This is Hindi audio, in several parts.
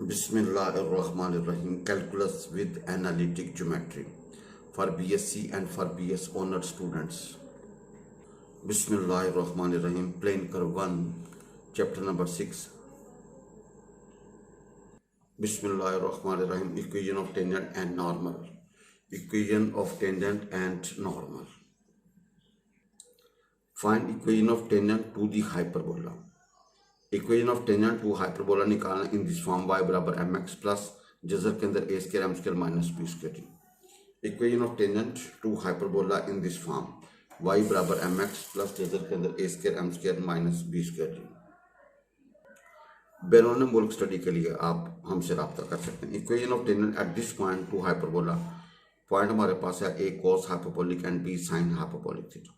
Bismillahirrahmanirrahim. Calculus with analytic geometry for BSc and for BS honor students. Bismillahirrahmanirrahim. Plane curve 1, chapter number 6. Bismillahirrahmanirrahim. Equation of tangent and normal. Equation of tangent and normal. Find equation of tangent to the hyperbola. Equation of tangent to hyperbola निकालना इन दिस फॉर्म y बराबर mx प्लस जजर के अंदर a square m square minus b square. Equation of tangent to hyperbola in this form y बराबर mx प्लस जजर के अंदर a square m square minus b square. बैरून मुल्क स्टडी के लिए आप हमसे रब्ता कर सकते हैं। Equation of tangent at this point to hyperbola, point हमारे पास है a cos hyperbolic and b sin hyperbolic theta.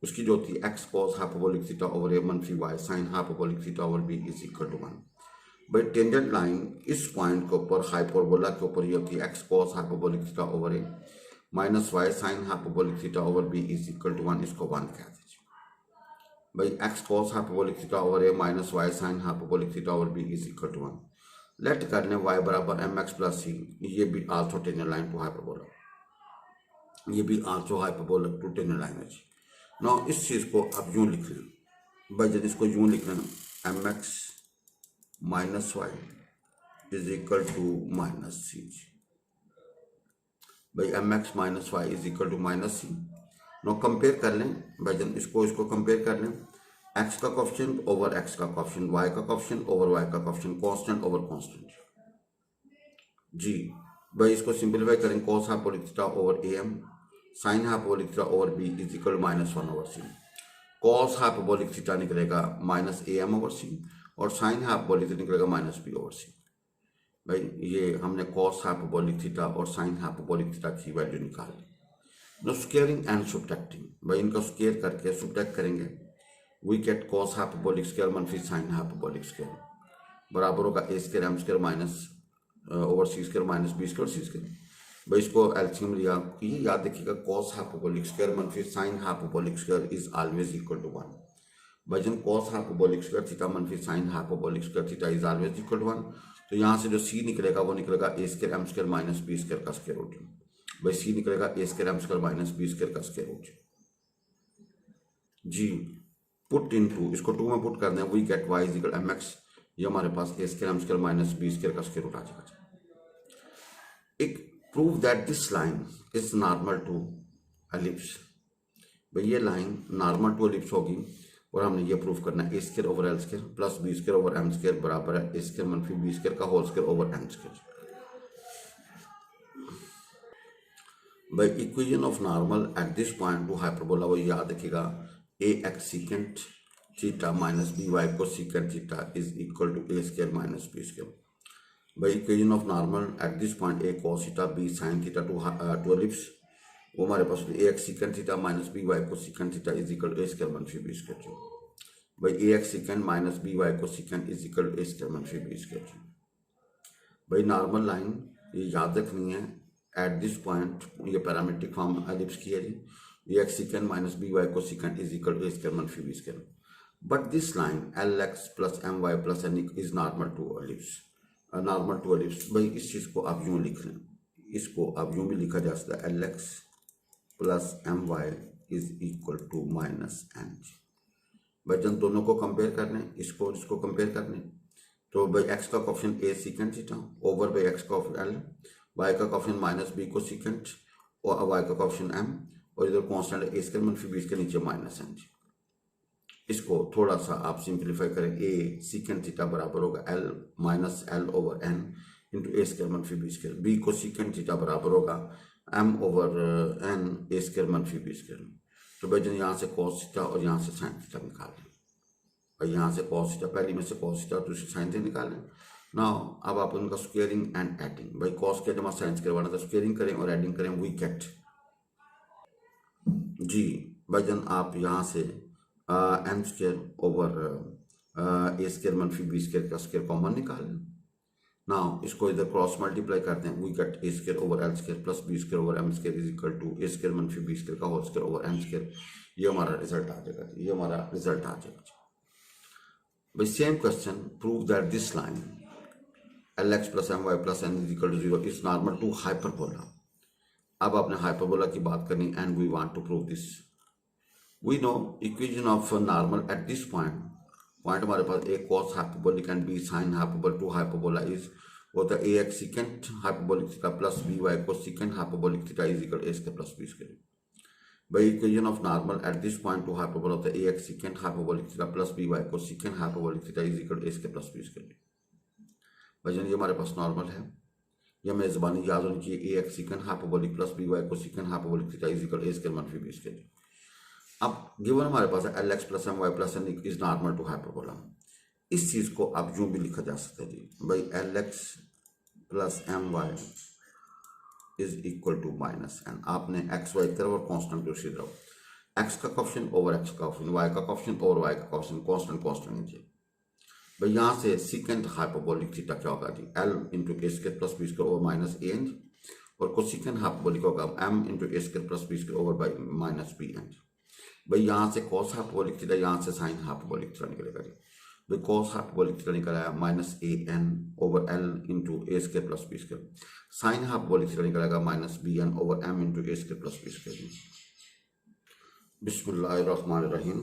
उसकी जो थी x cos hyperbolic theta over a मनफी y sin hyperbolic theta over b is equal to 1। भाई टेंजेंट लाइन इस पॉइंट के ऊपर हाइपरबोला के ऊपर ये होती है x cos hyperbolic theta over a minus y sin hyperbolic theta over b is equal to 1। इसको 1 कह दीजिए। भाई x cos hyperbolic theta over a minus y sin hyperbolic theta over b is equal to 1। Let कर लें y बराबर mx प्लस c, ये भी also tangent line to hyperbola, ये भी also hyperbola to tangent line है। ना इस चीज़ को अब यूँ लिख लें। भाई जब इसको यूँ लिख लेना M X minus Y is equal to minus C. भाई M X minus Y is equal to minus C. Now compare कर लें भाई जब इसको कंपेयर कर लें। एक्स का कोफिशिएंट ओवर एक्स का कोफिशिएंट, वाई का कोफिशिएंट ओवर वाई का कोफिशिएंट, कांस्टेंट ओवर कांस्टेंट। जी भाई इसको सिंपलीफाई करें। Cos hyperbolic theta over a m sine hyperbolic theta over b is equal minus 1 over c. Cos hyperbolic theta निकलेगा minus a m over c और साइन हाइपरबोलिक थीटा निकलेगा माइनस बी ओवर सी। भाई ये हमने कॉस हाइपरबोलिक थीटा और साइन हाइपरबोलिक थीटा की वैल्यू निकाल ली। नो स्क्वेयरिंग एंड सब्ट्रैक्टिंग, भाई इनका स्क्वेयर करके सब्ट्रैक्ट करेंगे। We get cos hyperbolic square मनफी साइन हाइपरबोलिक स्क्वायर बराबर होगा A square M square minus over C square minus B square C square. भाई इसको एलसीएम लिया, ये याद रखिएगा कॉस हाइपरबोलिक स्क्वायर मनफी sine hyperbolic square is always equal to 1। भाई जब कॉस हाइपरबोलिक स्क्वायर थीटा मनफी sine hyperbolic square theta is always equal to 1, तो यहाँ से जो सी निकलेगा वो निकलेगा A square M square minus B square का स्क्वायर रूट। भाई सी निकलेगा A square M square minus B square का स्क्वायर रूट। जी पुट इन टू, इसको 2 में पुट कर दें, we get Y is equal M X, ये हमारे पास A square M square minus B square का स्क्वायर रूट आ जाएगा। एक prove that this line is normal to ellipse. भाई ये लाइन नॉर्मल टू एलिप्स होगी और हमने ये प्रूव करना है A square over L square plus B square over M square बराबर है ए स्क्वायर मनफी बी स्क्वायर का whole square over M square. भाई equation of normal at this point to hyperbola, वो याद रखिएगा A X secant theta minus B Y cosecant theta is equal to A square minus B square. भाई equation of normal at this point A cos theta B sine theta to ellipse, वो हमारे पास A X secant theta minus B Y cosecant theta is equal to A square मनफी बी स्क्वायर। भाई A X secant minus B Y cosecant is equal to A square मनफी बी स्क्वायर। भाई नॉर्मल लाइन ये याद रखनी है एट दिस पॉइंट, ये पैरामीट्रिक फॉर्म एलिप्स की है जी। A X secant minus B Y cosecant is equal to A square मनफी B square. But this line L x plus M Y plus N is normal to ellipse, normal to ellipse. भाई इस चीज़ को आप यूँ लिख लें, इसको आप यूँ भी लिखा जा सकता है L x plus M Y is equal to minus n. भाई जब दोनों को कंपेयर कर लें, इसको कंपेयर कर लें, तो भाई एक्स का कोफिशिएंट ए सीकेंट थीटा ओवर भाई एक्स का एल, वाई का कोफिशिएंट माइनस बी को सीकेंट और वाई का कोफिशिएंट एम, और इधर कॉन्स्टेंट ए स्क्वायर मनफी बी के नीचे माइनस एन। इसको थोड़ा सा आप सिंप्लीफाई करें, ए सीकेंट थीटा बराबर होगा L minus L over N into A square मनफी B square. B cosecant theta बराबर होगा M over N A square मनफी बी स्क्वायर। तो भाई जब यहाँ से कॉस थीटा और यहाँ से साइन थीटा निकाल लें, और यहाँ से कॉस थीटा, पहली में से कॉस थीटा दूसरी साइन थीटा निकाल लें। ना अब आप उनका स्क्वेयरिंग एंड एडिंग, भाई कॉस के जमा साइन स्क्वायर वाला था, स्क्वेयरिंग करें और एडिंग करें, वी गेट जी। भाई जब आप यहाँ से m square over a square मनफी बी स्क्वायर का स्क्वायर कॉमन निकाल लें। ना इसको इधर क्रॉस मल्टीप्लाई करते हैं, we get a square over L square plus B square over M square is equal to A square मनफी बी स्क्वायर का whole square over M square. ये हमारा रिजल्ट आ जाएगा, ये हमारा रिजल्ट आ जाएगा। भाई same question, prove that this line L x plus M Y plus N is equal to zero is normal to hyperbola. अब आपने हाइपरबोला की बात करनी and we want to prove this. We know equation of normal at this point हमारे पास A cos hyperbolic and B sine hyperbolic to hyperbola is होता है A X secant hyperbolic theta plus B Y cosecant hyperbolic theta is equal A square plus B square. बाई equation of normal at this point to hyperbola होता है A X secant hyperbolic theta plus B Y cosecant hyperbolic theta is equal A square plus B square. भाईजान ये हमारे पास नॉर्मल है, यह हमें ज़बानी याद होनी चाहिए A X secant hyperbolic plus B Y cosecant hyperbolic theta is equal A square मनफी बी स्क्वायर। अब गिवन हमारे पास है L x plus M Y plus N is normal to hyperbola. इस चीज़ को अब यूं भी लिखा जा सकता है जी, भाई L x plus M Y is equal to minus N. आपने एक्स वाई तरफ और कॉन्स्टेंट को सीधा एक्स का कॉफिशिएंट ओवर एक्स का कॉफिशिएंट, वाई का कॉफिशिएंट ओवर वाई का कॉफिशिएंट, कॉन्स्टेंट नीचे। भाई यहाँ से सीकेंट हाइपरबोलिक थीटा क्या होगा जी, L into A square plus B square over minus A N, और कोसिकेंट हाइपरबोलिक होगा M into A square plus B square over by minus B n. भाई यहाँ से कॉस हाइपरबोलिक थीटा, यहाँ से साइन हाइपरबोलिक थीटा निकलेगा जी। भाई कॉस हाइपरबोलिक थीटा निकला है minus A N over L into A square plus B square, sine hyperbolic theta निकलेगा minus B N over M into A square plus B square. बिस्मिल्लाहिर्रहमानिर्रहीम।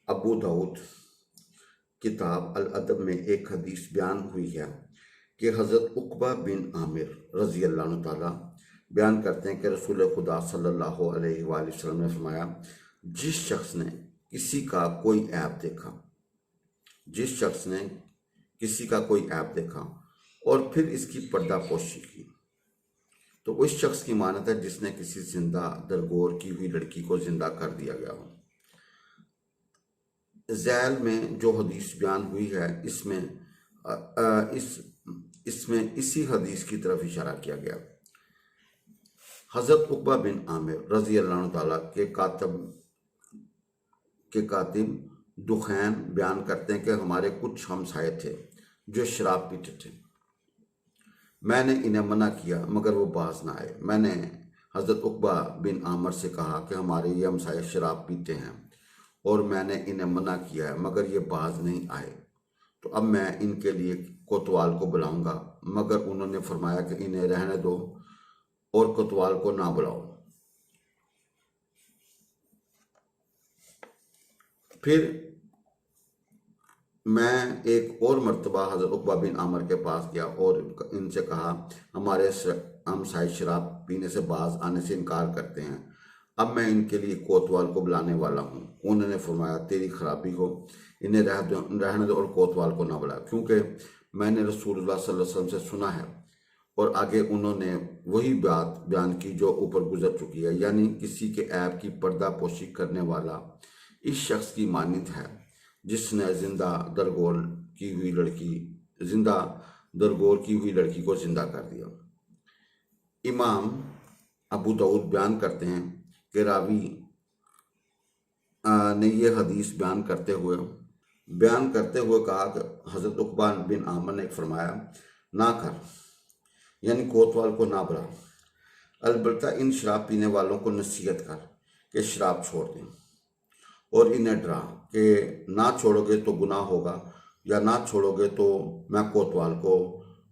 अबू दाऊद किताब अल अदब में एक हदीस बयान हुई है कि हज़रत उक़बा बिन आमिर रज़ी अल्लाह ताला बयान करते हैं कि रसूल खुदा सल्लल्लाहु अलैहि वसल्लम ने फरमाया, जिस शख्स ने किसी का कोई ऐब देखा, जिस शख्स ने किसी का कोई ऐब देखा और फिर इसकी पर्दापोशी की, तो उस शख्स की मानत है जिसने किसी जिंदा दरगोर की हुई लड़की को जिंदा कर दिया गया हो। ज़ैल में जो हदीस बयान हुई है इसमें इसी हदीस की तरफ इशारा किया गया। हज़रत उक़बा बिन आमिर रज़ी अल्लाह ताला के कातिब दुखैन बयान करते हैं कि हमारे कुछ हमसाये थे जो शराब पीते थे। मैंने इन्हें मना किया मगर वो बाज ना आए। मैंने हज़रत उक़बा बिन आमिर से कहा कि हमारे ये हमसाये शराब पीते हैं और मैंने इन्हें मना किया है मगर ये बाज नहीं आए, तो अब मैं इनके लिए कोतवाल को बुलाऊंगा, मगर उन्होंने फरमाया कि इन्हें रहने दो और कोतवाल को ना बुलाओ। फिर मैं एक और मर्तबा हज़रत उक़बा बिन आमिर के पास गया और इनसे कहा, हमारे हमसाये शराब पीने से बाज आने से इनकार करते हैं, अब मैं इनके लिए कोतवाल को बुलाने वाला हूँ। उन्होंने फरमाया, तेरी खराबी हो, इन्हें रहने दो और कोतवाल को ना बुला, क्योंकि मैंने रसूलुल्लाह सल्लल्लाहु अलैहि वसल्लम से सुना है। और आगे उन्होंने वही बात बयान की जो ऊपर गुजर चुकी है, यानी किसी के ऐब की पर्दापोशी करने वाला इस शख्स की मानित है जिसने जिंदा दरगोर की हुई लड़की को जिंदा कर दिया। इमाम अबू दाऊद बयान करते हैं कि रावी ने यह हदीस बयान करते हुए कहा कि हज़रत उक़बा बिन आमिर ने फरमाया, ना कर, यानी कोतवाल को ना बुला, अलबत्ता इन शराब पीने वालों को नसीहत कर कि शराब छोड़ दें और इन्हें डरा कि ना छोड़ोगे तो गुनाह होगा या ना छोड़ोगे तो मैं कोतवाल को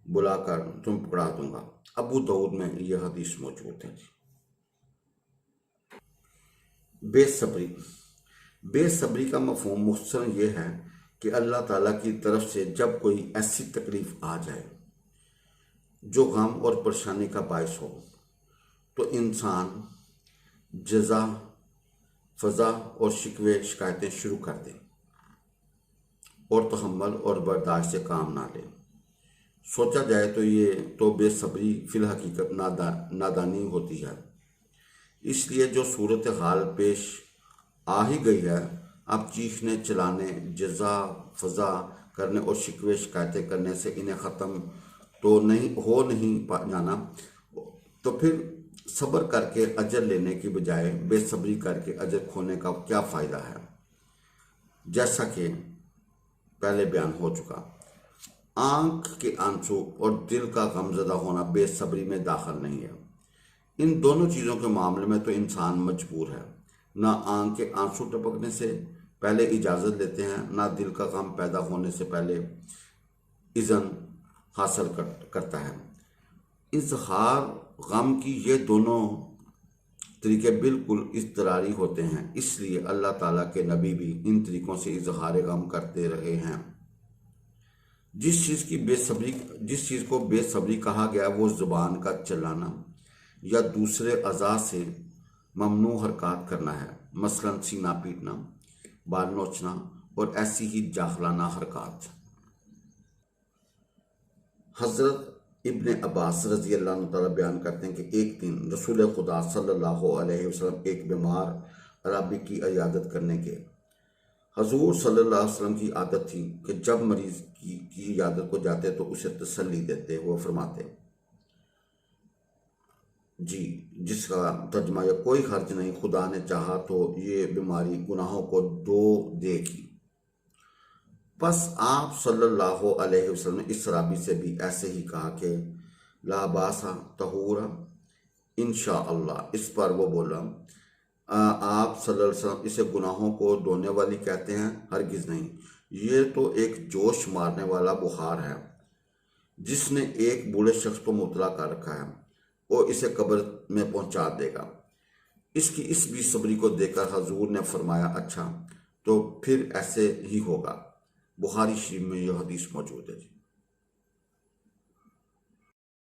बुलाकर तुम पकड़ा दूंगा। अबू दाऊद में यह हदीस मौजूद है। बेसब्री का मफ़हूम मुख्तसरन ये है कि अल्लाह ताला की तरफ से जब कोई ऐसी तकलीफ़ आ जाए जो गम और परेशानी का बायस हो, तो इंसान जज़ा फ़ज़ा और शिकवे शिकायतें शुरू कर दे और तहम्मुल और बर्दाश्त से काम ना ले। सोचा जाए तो ये तो बेसब्री फ़िलहकीकत नादानी होती है। इसलिए जो सूरत हाल पेश आ ही गई है, अब चीखने चिल्लाने, जज़ा फ़ज़ा करने और शिकवे शिकायतें करने से इन्हें ख़त्म तो नहीं जाना, तो फिर सब्र करके अजर लेने की बजाय बेसब्री करके अजर खोने का क्या फ़ायदा है। जैसा कि पहले बयान हो चुका, आँख के आंसू और दिल का गमज़दा होना बेसब्री में दाखिल नहीं है। इन दोनों चीज़ों के मामले में तो इंसान मजबूर है, ना आँख के आंसू टपकने से पहले इजाज़त लेते हैं, ना दिल का गम पैदा होने से पहले इज़न हासिल करता है। इजहार गम की ये दोनों तरीके बिल्कुल इज़्तिरारी होते हैं, इसलिए अल्लाह ताला के नबी भी इन तरीक़ों से इजहार गम करते रहे हैं। जिस चीज़ को बेसब्री कहा गया वो ज़ुबान का चलाना या दूसरे अज़ा से ममनू हरकत करना है, मसलन सीना पीटना, बाल नोचना और ऐसी ही जाहलाना हरकत। हज़रत इब्ने अब्बास रज़ी अल्लाह तआला बयान करते हैं कि एक दिन रसूल खुदा सल्लल्लाहु अलैहि वसल्लम एक बीमार अराबी की इयादत करने के। हजूर सल्लल्लाहु अलैहि वसल्लम की आदत थी कि जब मरीज़ की इयादत को जाते तो उसे तसल्ली देते। वो फरमाते जी, जिसका तर्जमा या कोई हर्ज नहीं, खुदा ने चाहा तो ये बीमारी गुनाहों को धो देगी। बस आप सल्लल्लाहु अलैहि वसल्लम ने इस सराबी से भी ऐसे ही कहा कि ला बासा तहूरा इंशाअल्लाह। इस पर वो बोला आप सल्लल्लाहु अलैहि वसल्लम इसे गुनाहों को धोने वाली कहते हैं? हरगिज़ नहीं, ये तो एक जोश मारने वाला बुखार है जिसने एक बूढ़े शख्स को मुब्तला कर रखा है और इसे कब्र में पहुंचा देगा। इसकी इस बेसब्री को देखकर हजूर ने फरमाया अच्छा तो फिर ऐसे ही होगा। बुखारी शरीफ में यह हदीस मौजूद है।